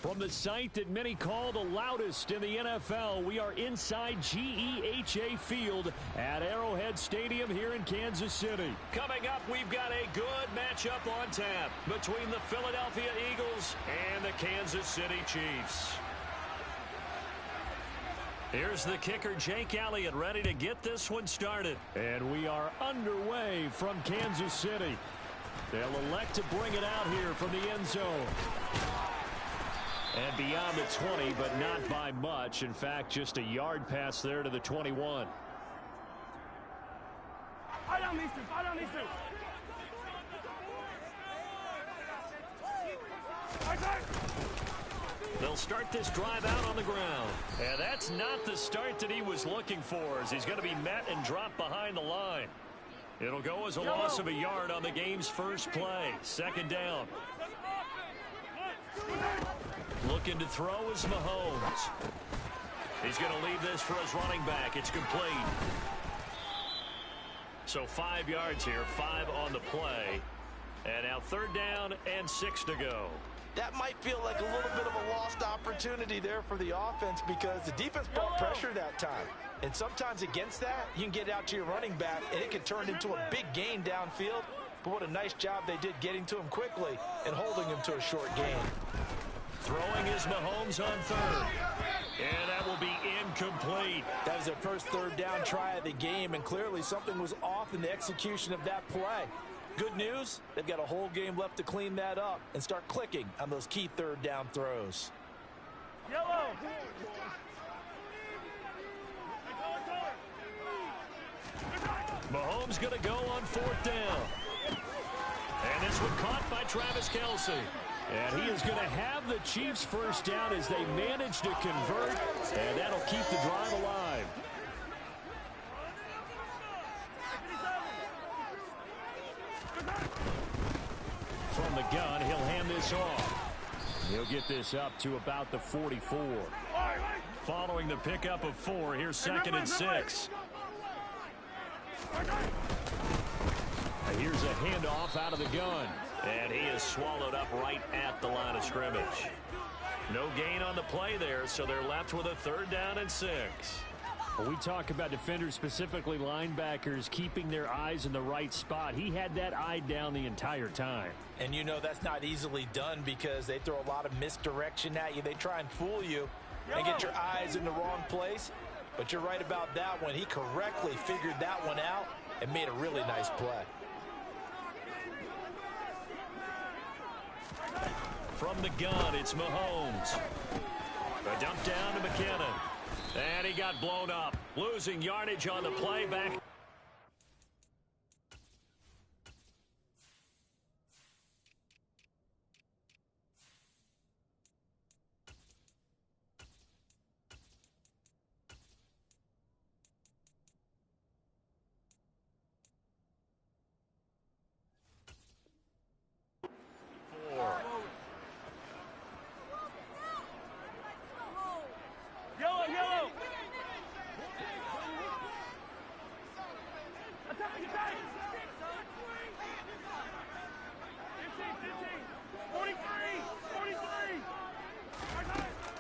From the site that many call the loudest in the NFL, we are inside GEHA Field at Arrowhead Stadium here in Kansas City. Coming up, we've got a good matchup on tap between the Philadelphia Eagles and the Kansas City Chiefs. Here's the kicker, Jake Elliott, ready to get this one started. And we are underway from Kansas City. They'll elect to bring it out here from the end zone. And beyond the 20, but not by much. In fact, just a yard pass there to the 21. They'll start this drive out on the ground. And that's not the start that he was looking for, as he's going to be met and dropped behind the line. It'll go as a loss of a yard on the game's first play. Second down. Looking to throw is Mahomes. He's going to leave this for his running back. It's complete. So 5 yards here, 5 on the play. And now third down and 6 to go. That might feel like a little bit of a lost opportunity there for the offense because the defense brought pressure that time. And sometimes against that, you can get out to your running back, and it can turn into a big gain downfield. But what a nice job they did getting to him quickly and holding him to a short gain. Throwing is Mahomes on third. And that will be incomplete. That was their first third down try of the game, and clearly something was off in the execution of that play. Good news, they've got a whole game left to clean that up and start clicking on those key third down throws. Yellow. Mahomes going to go on fourth down. And this one caught by Travis Kelce. And he is going to have the Chiefs first down as they manage to convert, and that'll keep the drive alive. From the gun, he'll hand this off. He'll get this up to about the 44. Following the pickup of 4, here's second and 6. Here's a handoff out of the gun. And he is swallowed up right at the line of scrimmage. No gain on the play there, so they're left with a third down and 6. When we talk about defenders, specifically linebackers, keeping their eyes in the right spot, he had that eye down the entire time. And you know that's not easily done because they throw a lot of misdirection at you. They try and fool you and get your eyes in the wrong place. But you're right about that one. He correctly figured that one out and made a really nice play. From the gun, it's Mahomes. A dump down to McKinnon. And he got blown up. Losing yardage on the play back.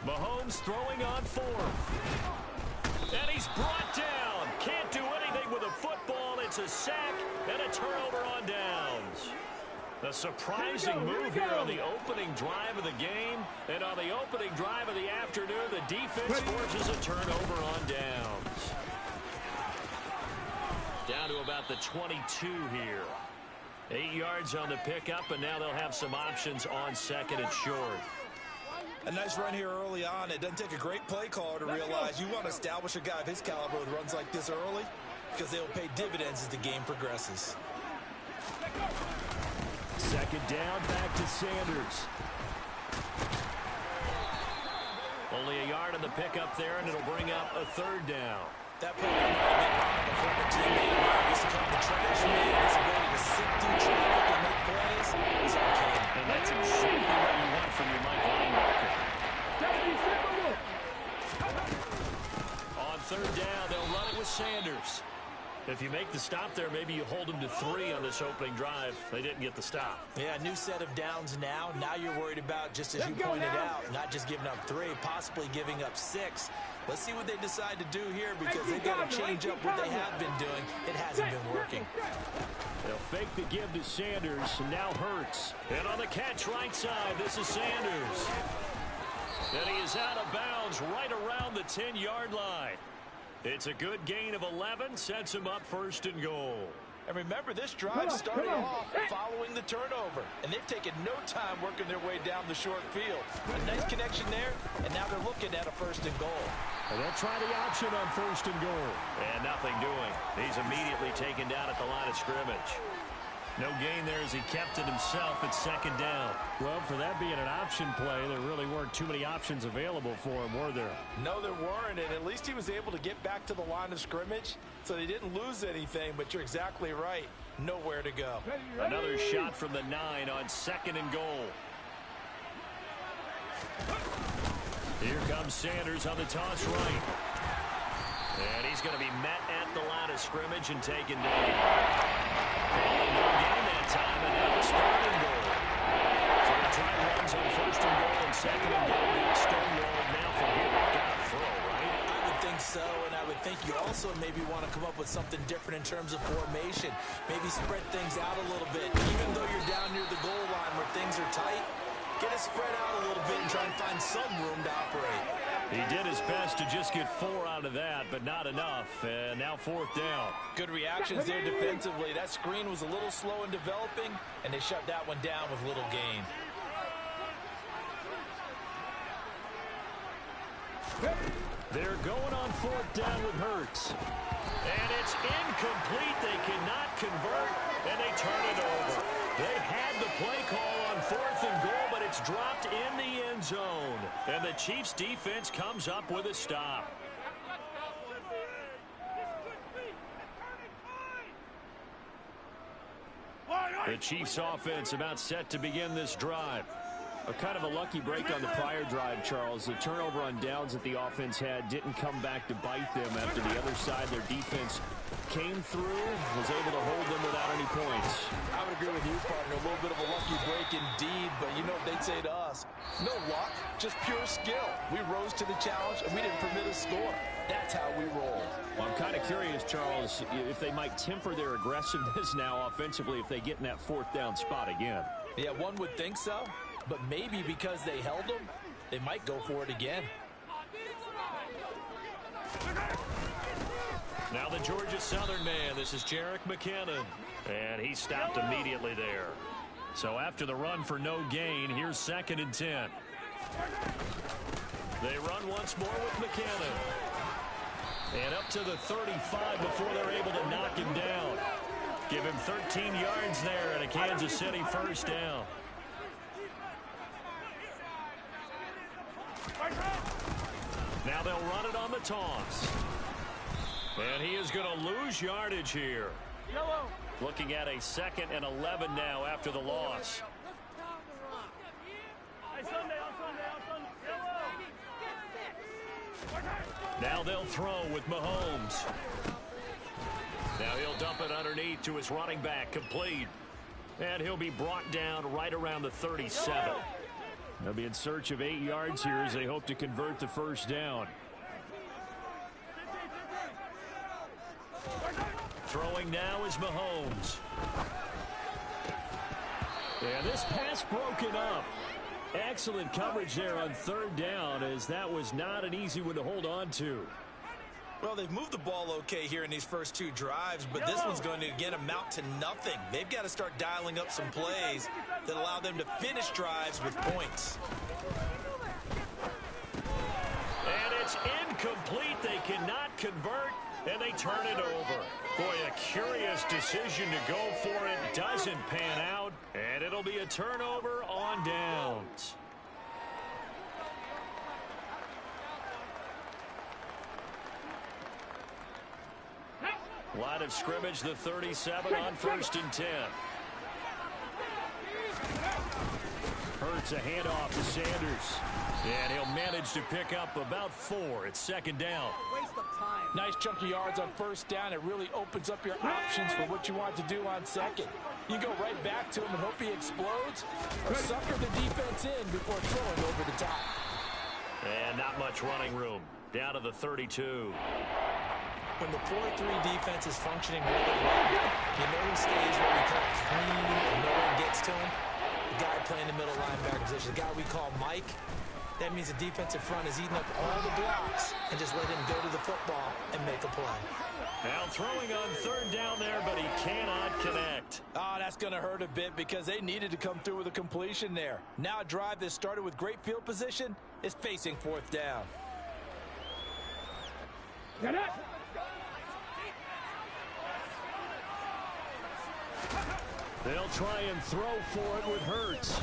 Mahomes throwing on fourth. And he's brought down. Can't do anything with a football. It's a sack and a turnover on downs. A surprising move here on the opening drive of the game. And on the opening drive of the afternoon, the defense forces a turnover on downs. Down to about the 22 here. 8 yards on the pickup, and now they'll have some options on second and short. A nice run here early on. It doesn't take a great play caller to realize you want to establish a guy of his caliber who runs like this early because they will pay dividends as the game progresses. Second down, back to Sanders. Only a yard on the pickup there, and it'll bring up a third down. That play might have been on the former teammate. He's called the trash man. His ability to sift through traffic and make plays is uncanny. And that's exactly what you want from your Mike linebacker. On third down, they'll run it with Sanders. If you make the stop there, maybe you hold them to 3 on this opening drive. They didn't get the stop. Yeah, new set of downs now. Now you're worried about, just as you pointed out, not just giving up 3, possibly giving up 6. Let's see what they decide to do here, because they've got to change up what they have been doing. It hasn't been working. They'll fake the give to Sanders, and now Hurts. And on the catch right side, this is Sanders. And he is out of bounds right around the 10-yard line. It's a good gain of 11, sets him up 1st and goal. And remember, this drive started off following the turnover, and they've taken no time working their way down the short field. A nice connection there, and now they're looking at a 1st and goal. And they'll try the option on 1st and goal. And nothing doing. He's immediately taken down at the line of scrimmage. No gain there as he kept it himself at 2nd down. Well, for that being an option play, there really weren't too many options available for him, were there? No, there weren't, and at least he was able to get back to the line of scrimmage, so they didn't lose anything, but you're exactly right. Nowhere to go. Another shot from the 9 on 2nd and goal. Here comes Sanders on the toss right. And he's going to be met at the line of scrimmage and taken down. No gain that time, and now it's 3rd and goal. So the try runs on 1st and goal and 2nd and goal. It's stonewalled now from here. Got to throw, right? I would think so, and I would think you also maybe want to come up with something different in terms of formation. Maybe spread things out a little bit. Even though you're down near the goal line where things are tight, get it spread out a little bit and try and find some room to operate. He did his best to just get 4 out of that, but not enough. And now 4th down. Good reactions there defensively. That screen was a little slow in developing, and they shut that one down with little gain. They're going on 4th down with Hurts. And it's incomplete. They cannot convert, and they turn it over. They had the play call on 4th and goal, but it's dropped in the end zone. And the Chiefs' defense comes up with a stop. The Chiefs' offense about set to begin this drive. A kind of a lucky break on the prior drive, Charles. The turnover on downs that the offense had didn't come back to bite them after the other side. Their defense came through, was able to hold them without any points. I would agree with you, partner. A little bit of a lucky break indeed, but you know what they'd say to us. No luck, just pure skill. We rose to the challenge, and we didn't permit a score. That's how we roll. Well, I'm kind of curious, Charles, if they might temper their aggressiveness now offensively if they get in that 4th down spot again. Yeah, one would think so. But maybe because they held them, they might go for it again. Now the Georgia Southern man, this is Jerick McKinnon. And he stopped immediately there. So after the run for no gain, here's 2nd and 10. They run once more with McKinnon. And up to the 35 before they're able to knock him down. Give him 13 yards there and a Kansas City 1st down. Now they'll run it on the toss. And he is going to lose yardage here. Looking at a 2nd and 11 now after the loss. Now they'll throw with Mahomes. Now he'll dump it underneath to his running back, complete. And he'll be brought down right around the 37. They'll be in search of 8 yards here as they hope to convert the 1st down. Throwing now is Mahomes. And this pass broken up. Excellent coverage there on 3rd down, as that was not an easy one to hold on to. Well, they've moved the ball okay here in these first 2 drives, but this one's going to, again, amount to nothing. They've got to start dialing up some plays that allow them to finish drives with points. And it's incomplete. They cannot convert, and they turn it over. Boy, a curious decision to go for it. Doesn't pan out, and it'll be a turnover on downs. Line of scrimmage, the 37 on 1st and 10. Hurts a handoff to Sanders. And he'll manage to pick up about 4. It's second down. Waste of time. Nice chunk of yards on first down. It really opens up your options for what you want to do on second. You go right back to him and hope he explodes, or sucker the defense in before throwing over the top. And not much running room. Down to the 32. When the 4-3 defense is functioning really well, you know he stays what we call clean and no one gets to him. The guy playing the middle linebacker position, the guy we call Mike, that means the defensive front is eating up all the blocks and just let him go to the football and make a play. Now throwing on third down there, but he cannot connect. Oh, that's going to hurt a bit because they needed to come through with a completion there. Now a drive that started with great field position is facing fourth down. Get it! They'll try and throw for it with Hurts.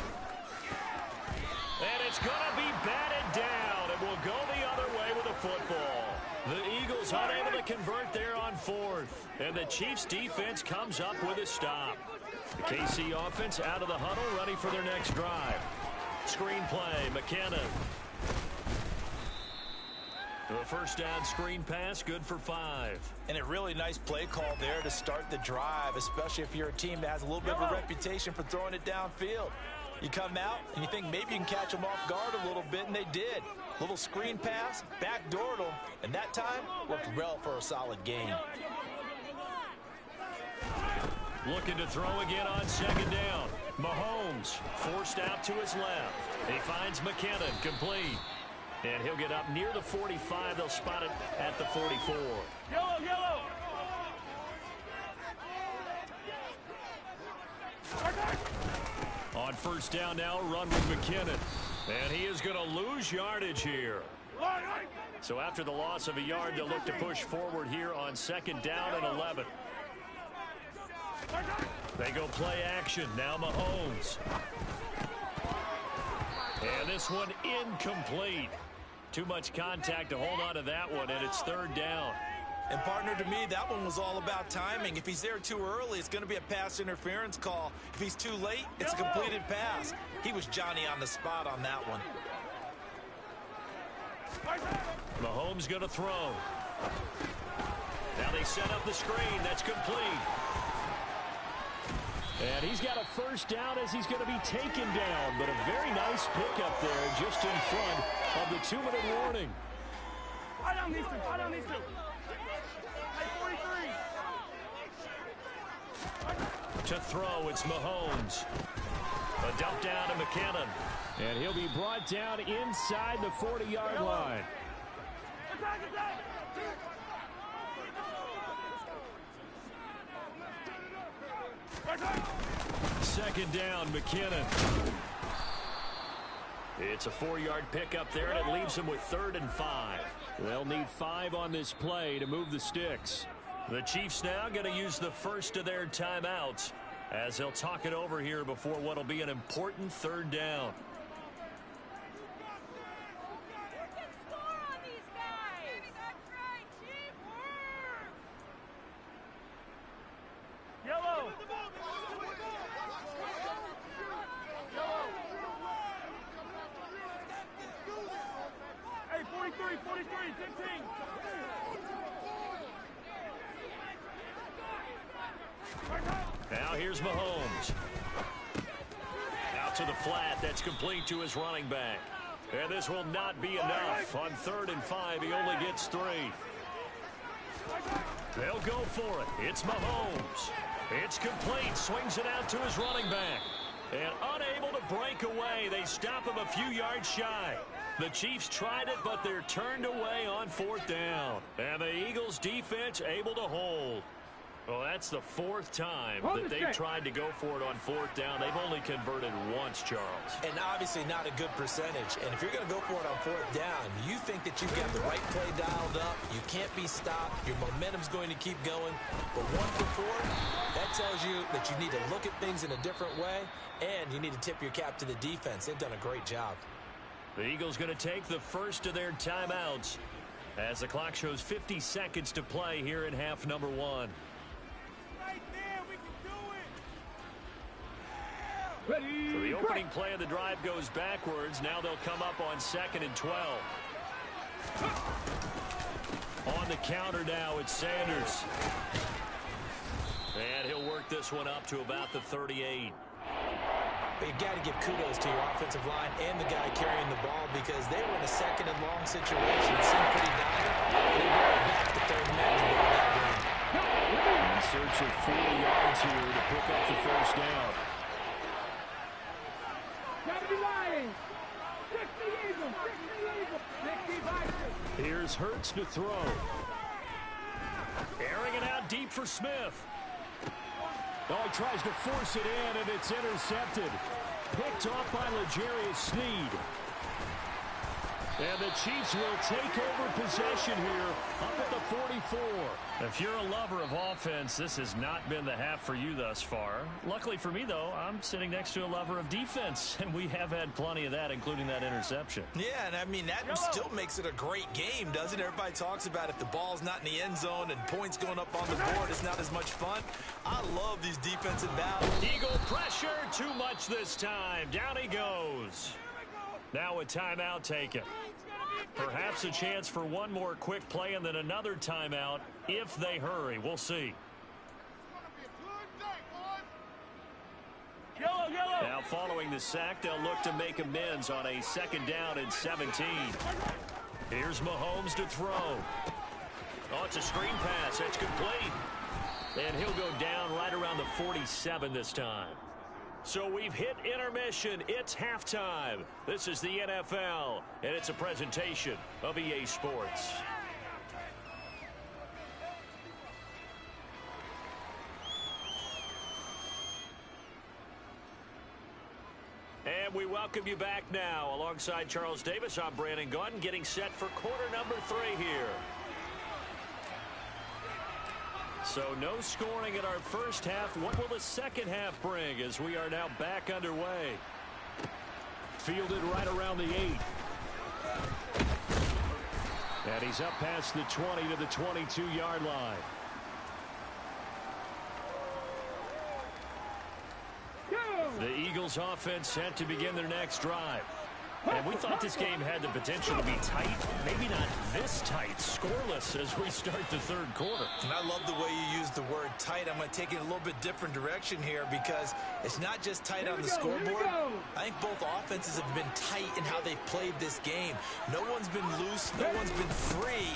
And it's going to be batted down. It will go the other way with the football. The Eagles unable to convert there on fourth. And the Chiefs defense comes up with a stop. The KC offense out of the huddle, ready for their next drive. Screen play, McKinnon. The first down screen pass, good for 5. And a really nice play call there to start the drive, especially if you're a team that has a little bit of a reputation for throwing it downfield. You come out and you think maybe you can catch them off guard a little bit, and they did. Little screen pass, backdoored them, and that time worked well for a solid gain. Looking to throw again on second down. Mahomes forced out to his left. He finds McKinnon, complete. And he'll get up near the 45. They'll spot it at the 44. Yellow, yellow! On first down now, run with McKinnon. And he is going to lose yardage here. So after the loss of a yard, they'll look to push forward here on second down and 11. They go play action. Now Mahomes. And this one incomplete. Too much contact to hold on to that one, and it's third down. And partner, to me, that one was all about timing. If he's there too early, it's going to be a pass interference call. If he's too late, it's a completed pass. He was Johnny on the spot on that one. Mahomes going to throw. Now they set up the screen. That's complete. And he's got a first down as he's going to be taken down. But a very nice pickup there just in front of the 2-minute warning. I don't need to. I don't need to. Hey, 43. To throw, it's Mahomes. A dump down to McKinnon. And he'll be brought down inside the 40-yard line. Attack, attack. Second down, McKinnon. It's a 4-yard pickup there, and it leaves them with 3rd and 5. They'll need 5 on this play to move the sticks. The Chiefs now going to use the first of their timeouts as they'll talk it over here before what will be an important 3rd down. Yellow. Hey, 43, 15. Now here's Mahomes. Out to the flat. That's complete to his running back. And this will not be enough. On 3rd and 5, he only gets 3. They'll go for it. It's Mahomes. It's complete. Swings it out to his running back. And unable to break away. They stop him a few yards shy. The Chiefs tried it, but they're turned away on 4th down. And the Eagles defense able to hold. Well, that's the 4th time that they've tried to go for it on 4th down. They've only converted once, Charles. And obviously not a good percentage. And if you're going to go for it on 4th down, you think that you've got the right play dialed up. You can't be stopped. Your momentum's going to keep going. But 1 for 4, that tells you that you need to look at things in a different way, and you need to tip your cap to the defense. They've done a great job. The Eagles going to take the first of their timeouts as the clock shows 50 seconds to play here in half number 1. So the opening play of the drive goes backwards. Now they'll come up on 2nd and 12. On the counter now, it's Sanders. And he'll work this one up to about the 38. But you got to give kudos to your offensive line and the guy carrying the ball because they were in a 2nd and long situation. It seemed pretty dire. And they brought it back to 3rd and manageable with that run. In search of 4 yards here to pick up the first down. Here's Hurts to throw. Airing it out deep for Smith. Oh, he tries to force it in, and it's intercepted. Picked off by L'Jarius Sneed. And the Chiefs will take over possession here up at the 44. If you're a lover of offense, this has not been the half for you thus far. Luckily for me, though, I'm sitting next to a lover of defense, and we have had plenty of that, including that interception. Yeah, and I mean, that still makes it a great game, doesn't it? Everybody talks about if the ball's not in the end zone and points going up on the board, it's not as much fun. I love these defensive battles. Eagle pressure, too much this time. Down he goes. Now a timeout taken. Perhaps a chance for one more quick play and then another timeout if they hurry. We'll see. Now following the sack, they'll look to make amends on a 2nd down and 17. Here's Mahomes to throw. Oh, it's a screen pass. That's complete. And he'll go down right around the 47 this time. So we've hit intermission. It's halftime. This is the NFL, and it's a presentation of EA Sports. And we welcome you back now. Alongside Charles Davis, I'm Brandon Gaudin, getting set for quarter number 3 here. So no scoring in our first half. What will the second half bring as we are now back underway? Fielded right around the 8. And he's up past the 20 to the 22-yard line. The Eagles offense set to begin their next drive. And we thought this game had the potential to be tight. Maybe not this tight. Scoreless as we start the 3rd quarter. And I love the way you use the word tight. I'm going to take it a little bit different direction here because it's not just tight on the scoreboard. I think both offenses have been tight in how they've played this game. No one's been loose. No one's been free.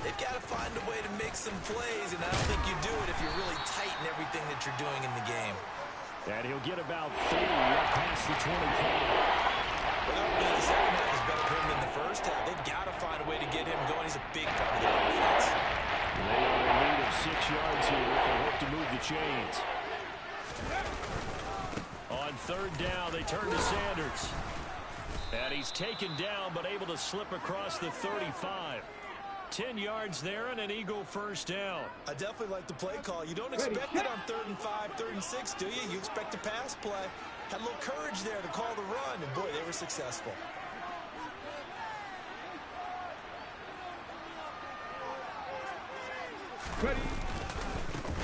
They've got to find a way to make some plays, and I don't think you do it if you're really tight in everything that you're doing in the game. And he'll get about 30 up past the 25. Well, the second half is better for him than the first half. They've got to find a way to get him going. He's a big part of their offense. They are in need of 6 yards here if they hope to move the chains. On 3rd down, they turn to Sanders. And he's taken down, but able to slip across the 35. 10 yards there and an Eagle first down. I definitely like the play call. You don't expect it on 3rd and 5, 3rd and 6, do you? You expect a pass play. Had a little courage there to call the run, and boy, they were successful.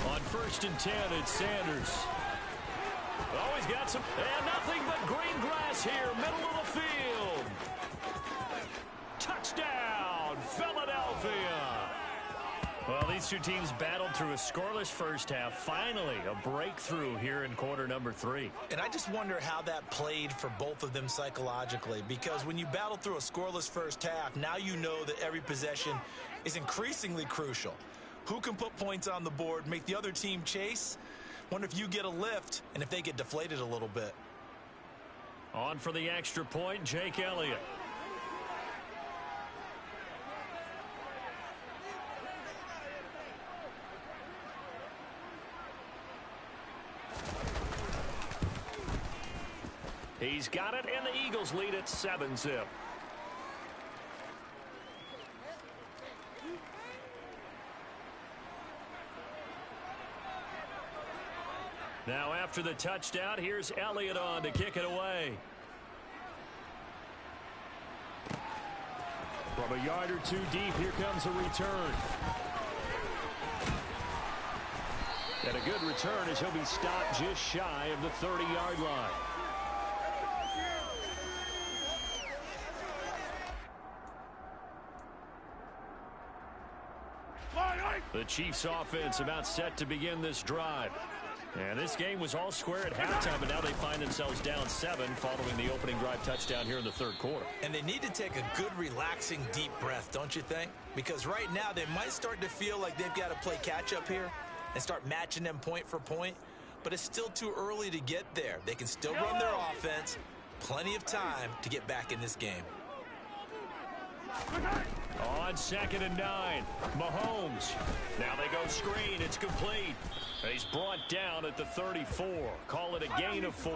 On 1st and 10, it's Sanders. Oh, he's got some, and nothing but green grass here, middle of the field. Touchdown, Philadelphia. Well, these two teams battled through a scoreless first half. Finally, a breakthrough here in quarter number 3. And I just wonder how that played for both of them psychologically, because when you battle through a scoreless first half, now you know that every possession is increasingly crucial. Who can put points on the board, make the other team chase? Wonder if you get a lift and if they get deflated a little bit. On for the extra point, Jake Elliott. He's got it, and the Eagles lead at 7-zip. Now after the touchdown, here's Elliott on to kick it away. From a yard or two deep, here comes a return. And a good return as he'll be stopped just shy of the 30-yard line. The Chiefs offense about set to begin this drive. And this game was all square at halftime, but now they find themselves down 7 following the opening drive touchdown here in the third quarter. And they need to take a good, relaxing, deep breath, don't you think? Because right now they might start to feel like they've got to play catch-up here and start matching them point for point. But it's still too early to get there. They can still run their offense. Plenty of time to get back in this game. On 2nd and 9, Mahomes. Now they go screen. It's complete. He's brought down at the 34. Call it a gain of 4.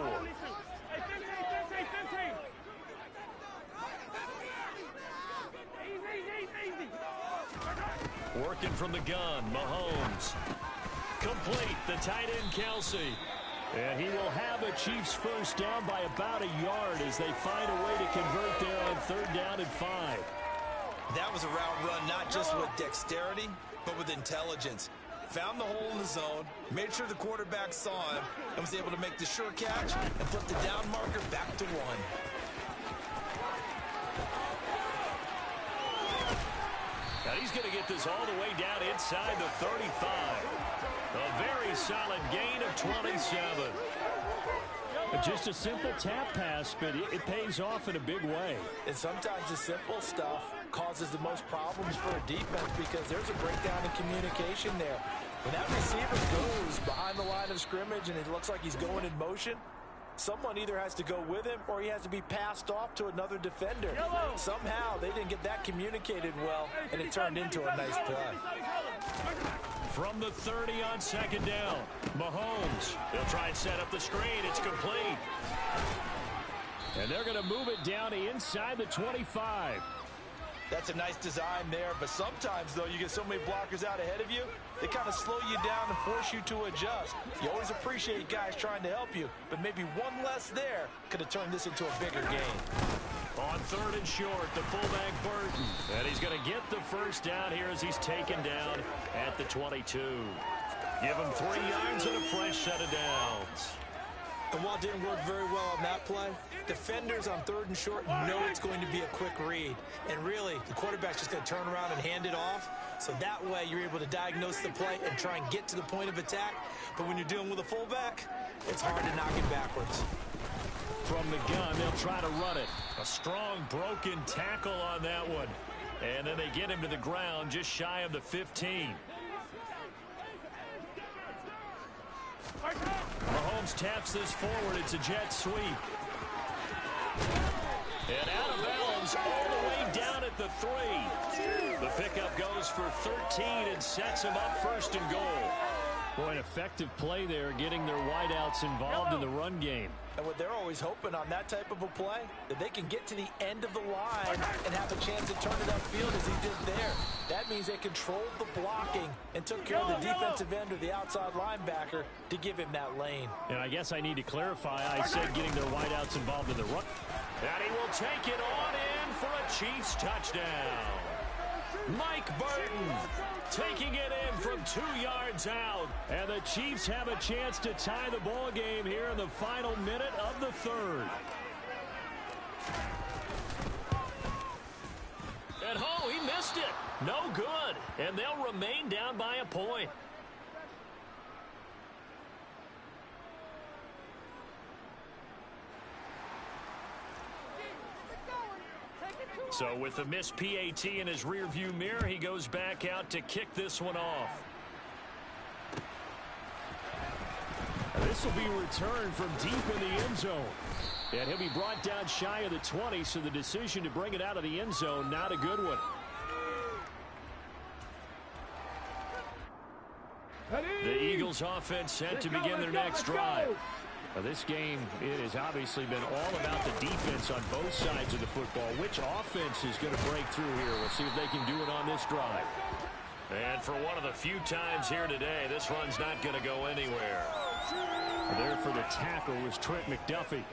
Working from the gun, Mahomes. Complete, the tight end, Kelsey. And he will have a Chiefs first down by about a yard as they find a way to convert there on 3rd down and 5. That was a route run not just with dexterity, but with intelligence. Found the hole in the zone, made sure the quarterback saw him, and was able to make the sure catch and flip the down marker back to 1. Now he's going to get this all the way down inside the 35. A very solid gain of 27. Just a simple tap pass, but it pays off in a big way. And sometimes the simple stuff causes the most problems for a defense because there's a breakdown in communication there. When that receiver goes behind the line of scrimmage and it looks like he's going in motion, someone either has to go with him or he has to be passed off to another defender. Somehow they didn't get that communicated well, and it turned into a nice play. From the 30 on 2nd down, Mahomes. They'll try and set up the screen. It's complete. And they're going to move it down to inside the 25. That's a nice design there, but sometimes, though, you get so many blockers out ahead of you, they kind of slow you down and force you to adjust. You always appreciate guys trying to help you, but maybe one less there could have turned this into a bigger game. On 3rd and short, the fullback Burton. And he's going to get the first down here as he's taken down at the 22. Give him 3 yards and a fresh set of downs. And while it didn't work very well on that play, defenders on 3rd and short know it's going to be a quick read. And really, the quarterback's just going to turn around and hand it off. So that way, you're able to diagnose the play and try and get to the point of attack. But when you're dealing with a fullback, it's hard to knock it backwards. From the gun, they'll try to run it. A strong broken tackle on that one. And then they get him to the ground just shy of the 15. Mahomes taps this forward. It's a jet sweep. And out of bounds all the way down at the 3. The pickup goes for 13 and sets him up 1st and goal. Boy, an effective play there, getting their wideouts involved in the run game. And what they're always hoping on that type of a play, that they can get to the end of the line and have a chance to turn it upfield as he did there. That means they controlled the blocking and took care of the defensive end or the outside linebacker to give him that lane. And I guess I need to clarify, I said getting their wideouts involved in the run. And he will take it on in for a Chiefs touchdown. Mike Burton taking it in from 2 yards out. And the Chiefs have a chance to tie the ball game here in the final minute of the 3rd. And oh, he missed it. No good. And they'll remain down by a point. So with the missed PAT in his rearview mirror, he goes back out to kick this one off. And this will be returned from deep in the end zone. And he'll be brought down shy of the 20, so the decision to bring it out of the end zone, not a good one. The Eagles offense set to begin their next drive. Now this game, it has obviously been all about the defense on both sides of the football. Which offense is going to break through here? We'll see if they can do it on this drive. And for one of the few times here today, this run's not going to go anywhere. There for the tackle was Trent McDuffie.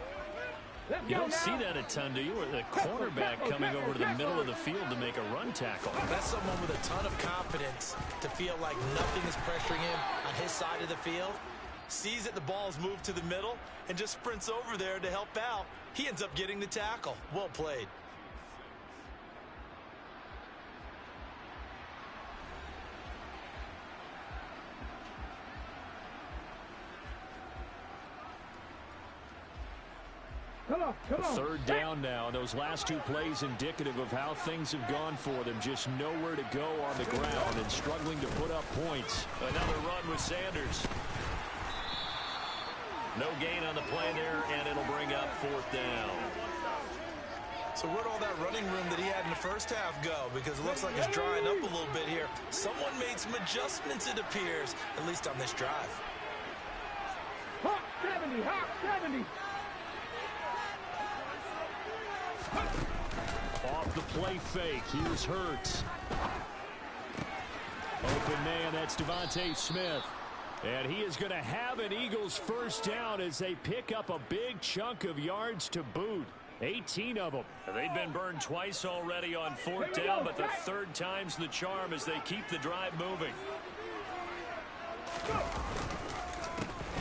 You don't see that a ton, do you? Or the cornerback coming over to the middle of the field to make a run tackle. That's someone with a ton of confidence to feel like nothing is pressuring him on his side of the field. Sees that the ball's moved to the middle and just sprints over there to help out. He ends up getting the tackle. Well played. Third down now, and those last two plays indicative of how things have gone for them. Just nowhere to go on the ground and struggling to put up points. Another run with Sanders. No gain on the play there, and it'll bring up fourth down. So where'd all that running room that he had in the first half go? Because it looks like it's drying up a little bit here. Someone made some adjustments, it appears, at least on this drive. Hawk 70, Hawk 70. Off the play fake, here's Hurts. Open man, that's Devontae Smith. And he is going to have an Eagles first down as they pick up a big chunk of yards to boot. 18 of them. They've been burned twice already on fourth down, but the third time's the charm as they keep the drive moving.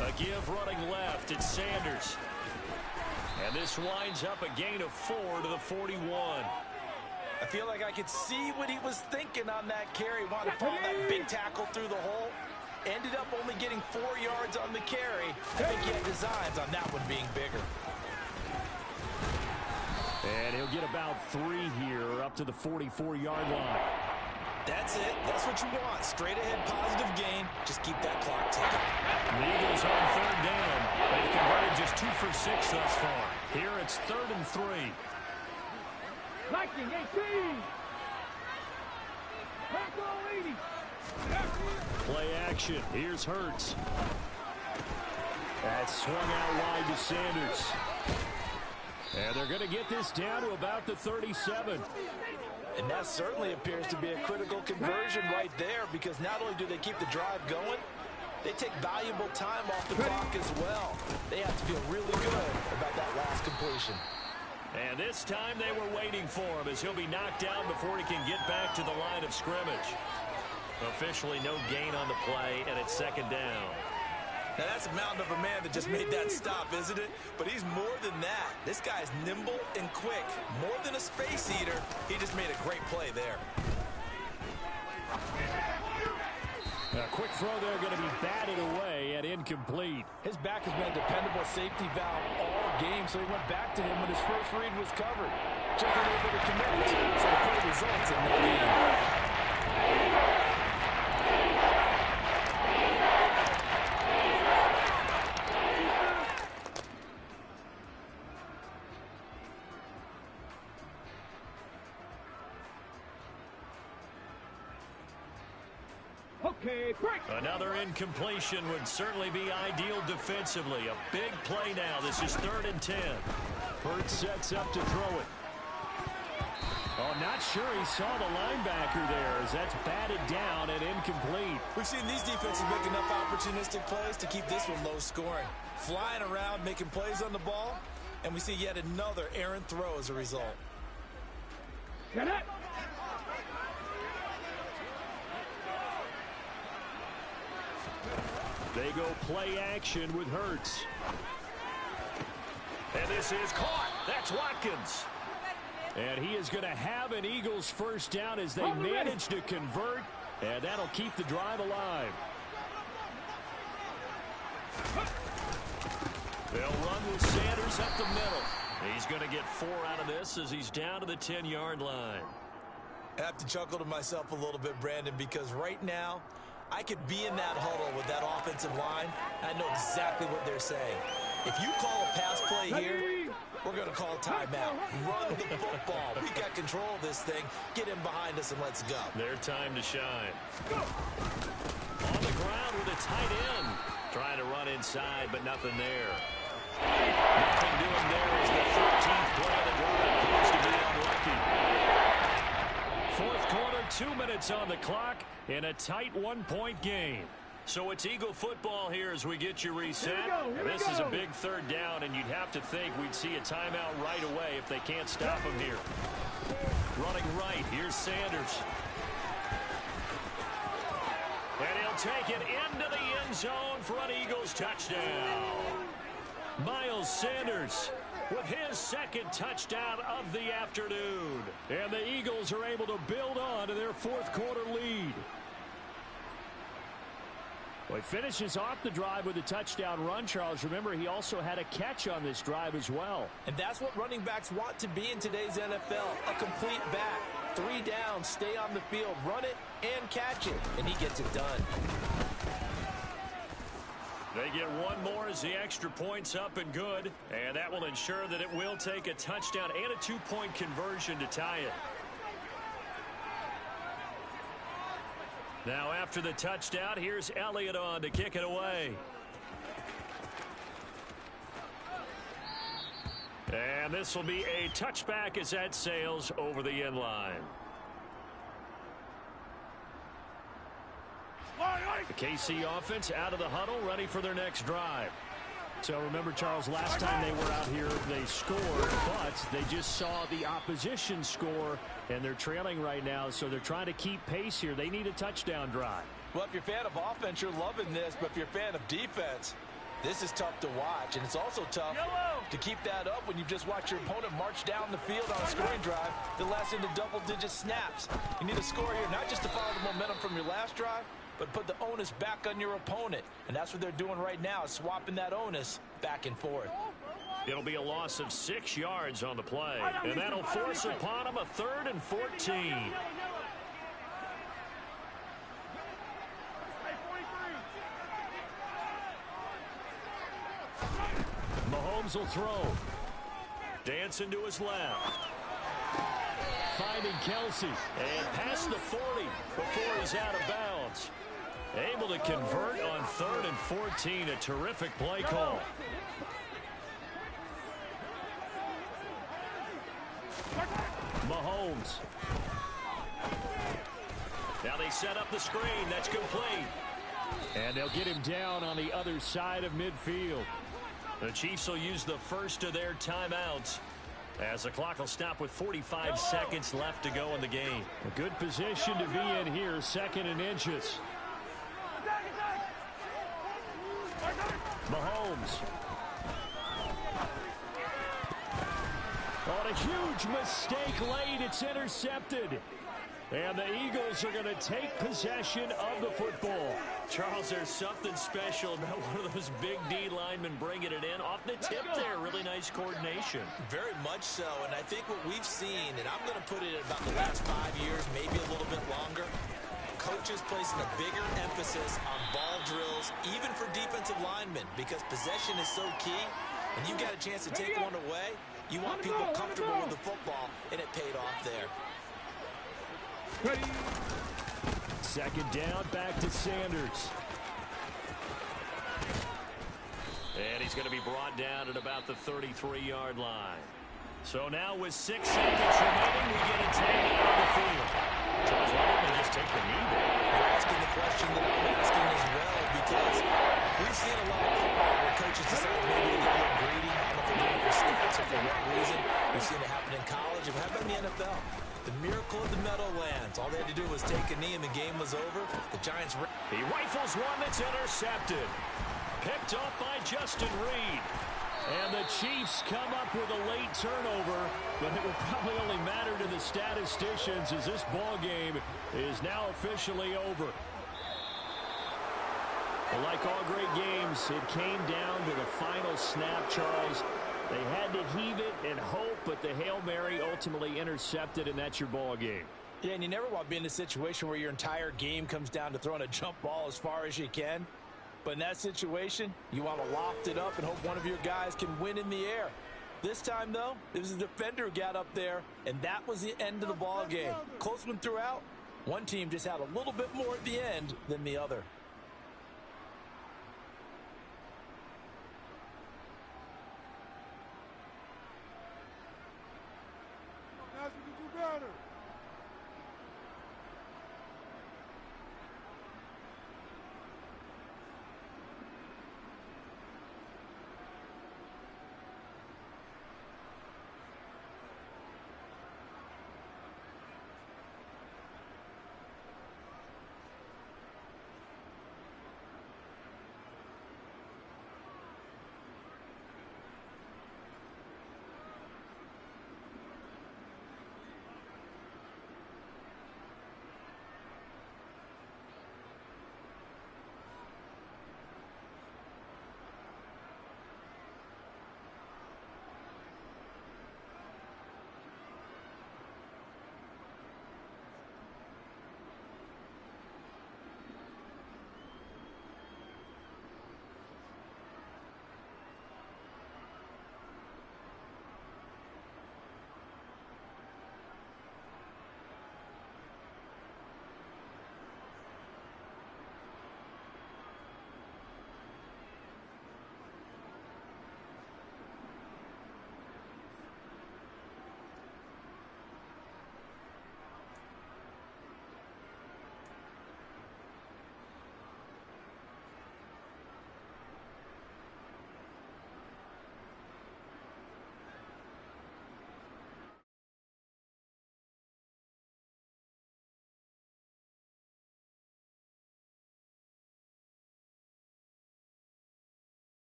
A give running left, it's Sanders. And this winds up a gain of 4 to the 41. I feel like I could see what he was thinking on that carry. Wanted to pull that big tackle through the hole. Ended up only getting 4 yards on the carry. I think he had designs on that one being bigger. And he'll get about 3 here up to the 44-yard line. That's it. That's what you want. Straight ahead positive gain. Just keep that clock ticking. The Eagles on third down. They've converted just 2 for 6 thus far. Here it's 3rd and 3. Lightning 18. Back row 80. Play action. Here's Hurts. That's swung out wide to Sanders. And they're going to get this down to about the 37. And that certainly appears to be a critical conversion right there, because not only do they keep the drive going, they take valuable time off the clock as well. They have to feel really good about that last completion. And this time they were waiting for him as he'll be knocked down before he can get back to the line of scrimmage. Officially no gain on the play, and it's 2nd down. Now that's a mountain of a man that just made that stop, isn't it? But he's more than that. This guy's nimble and quick. More than a space eater, he just made a great play there. A quick throw there going to be batted away and incomplete. His back has been a dependable safety valve all game, so he went back to him when his first read was covered. Just a little bit of commitment, so the play results in that game. Okay, break. Another incompletion would certainly be ideal defensively. A big play now. This is 3rd and 10. Hurts sets up to throw it. Oh, not sure he saw the linebacker there as that's batted down and incomplete. We've seen these defenses make enough opportunistic plays to keep this one low scoring. Flying around, making plays on the ball, and we see yet another errant throw as a result. Get it. They go play action with Hurts. And this is caught. That's Watkins. And he is going to have an Eagles first down as they manage to convert, and that'll keep the drive alive. They'll run with Sanders up the middle. He's going to get 4 out of this as he's down to the 10-yard line. I have to chuckle to myself a little bit, Brandon, because right now, I could be in that huddle with that offensive line. I know exactly what they're saying. If you call a pass play here, we're going to call a timeout. Run the football. We got control of this thing. Get him behind us and let's go. Their time to shine. On the ground with a tight end. Trying to run inside, but nothing there. Nothing doing there as the 13th play of the drive proves to be unlucky. 4th quarter, 2 minutes on the clock in a tight 1-point game. So it's Eagle football here as we get you reset. This is a big 3rd down, and you'd have to think we'd see a timeout right away if they can't stop him here. Running right, here's Sanders. And he'll take it into the end zone for an Eagles touchdown. Miles Sanders with his 2nd touchdown of the afternoon. And the Eagles are able to build on to their 4th quarter lead. Well, he finishes off the drive with a touchdown run, Charles. Remember, he also had a catch on this drive as well. And that's what running backs want to be in today's NFL, a complete back. 3 downs, stay on the field, run it, and catch it. And he gets it done. They get one more as the extra point's up and good. And that will ensure that it will take a touchdown and a 2-point conversion to tie it. Now after the touchdown, here's Elliott on to kick it away. And this will be a touchback as that sails over the end line. The KC offense out of the huddle, ready for their next drive. So remember, Charles, last time they were out here, they scored, but they just saw the opposition score, and they're trailing right now, so they're trying to keep pace here. They need a touchdown drive. Well, if you're a fan of offense, you're loving this, but if you're a fan of defense, this is tough to watch, and it's also tough to keep that up when you just watch your opponent march down the field on a scoring drive that lasts into double-digit snaps. You need a score here, not just to follow the momentum from your last drive, but put the onus back on your opponent. And that's what they're doing right now, swapping that onus back and forth. It'll be a loss of 6 yards on the play. And that'll force upon them a 3rd and 14. Mahomes will throw. Dancing to his left. Finding Kelsey. And past the 40 before he's out of bounds. Able to convert on 3rd and 14. A terrific play call. Mahomes. Now they set up the screen. That's complete. And they'll get him down on the other side of midfield. The Chiefs will use the first of their timeouts as the clock will stop with 45 seconds left to go in the game. A good position to be in here, 2nd and inches. Mahomes. On a huge mistake late, it's intercepted. And the Eagles are going to take possession of the football. Charles, there's something special about one of those big D linemen bringing it in. Off the tip there, really nice coordination. Very much so, and I think what we've seen, and I'm going to put it at about the last 5 years, maybe a little bit longer, coaches placing a bigger emphasis on ball drills, even for defensive linemen, because possession is so key, and you got a chance to take one away. You want people comfortable with the football, and it paid off there. 2nd down, back to Sanders. And he's going to be brought down at about the 33-yard line. So now with 6 seconds remaining, we get a taken out of the field. Charles, why didn't they just take the knee there? You're asking the question that I'm asking as well, because we've seen a lot of football where coaches decide maybe to get a little greedy. I don't know if they're doing it for stats or for what reason. We've seen it happen in college. And how about in the NFL? The miracle of the Meadowlands. All they had to do was take a knee and the game was over. The Giants... He rifles one that's intercepted. Picked off by Justin Reed. And the Chiefs come up with a late turnover, but it will probably only matter to the statisticians as this ball game is now officially over. But like all great games, it came down to the final snap, Charles. They had to heave it and hope, but the Hail Mary ultimately intercepted, and that's your ball game. Yeah, and you never want to be in a situation where your entire game comes down to throwing a jump ball as far as you can. But in that situation, you want to loft it up and hope one of your guys can win in the air. This time, though, it was the defender who got up there, and that was the end of the ball game. Close one throughout. One team just had a little bit more at the end than the other.